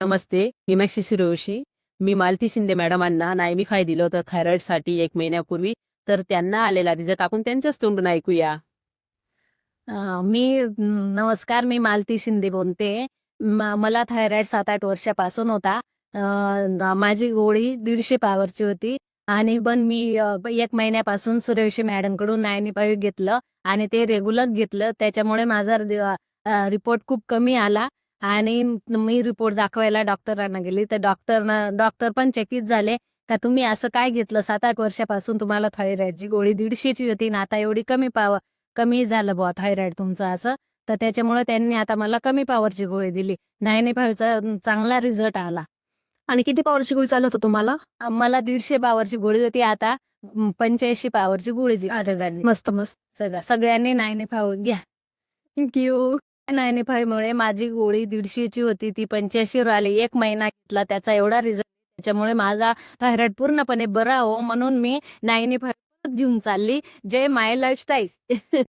नमस्ते, मी maxi Suryavanshi. मी मालती शिंदे मॅडमांना नायमिफाय दिलं होतं थायरॉईडसाठी 1 महिन्यापूर्वी. तर त्यांना आलेला रिझल्ट आपण त्यांच्याच तोंडून ऐकूया. नमस्कार, मी मालती शिंदे बोलते. मला थायरॉईड 7-8 वर्षापासून होता. माझी गोळी 150 पॉवरची होती आणि पण मी 1 महिन्यापासून सूर्यवंशी मॅडमकडून 95 घेतलं आणि ते रेग्युलर घेतलं. त्याच्यामुळे माझा रिपोर्ट खूप कमी आला आणि मी रिपोर्ट दाखवायला डॉक्टरांना गेली, तर डॉक्टर पण चकित झाले, का तुम्ही असं काय घेतलं? 7-8 वर्षापासून तुम्हाला थायरॉईडची गोळी 150ची होती आणि आता एवढी कमी झालं बुवा थायरॉईड तुमचं असं. तर त्याच्यामुळे त्यांनी आता मला कमी पॉवरची गोळी दिली. 95चा चांगला रिझल्ट आला. आणि किती पॉवरची गोळी चालू होतं तुम्हाला? मला 150 पॉवरची गोळी होती, आता 85 पॉवरची गोळी दिली. मस्त मस्त. सगळ्यांनी 95 घ्या. थँक्यू. 95 मुळे माझी गोळी 150ची होती, ती 85 वर आली. 1 महिना घेतला, त्याचा एवढा रिझल्ट. त्याच्यामुळे माझा थायरॉईड पूर्णपणे बरा हो म्हणून मी 95 घेऊन चालली. जय माय लाईफस्टाईल.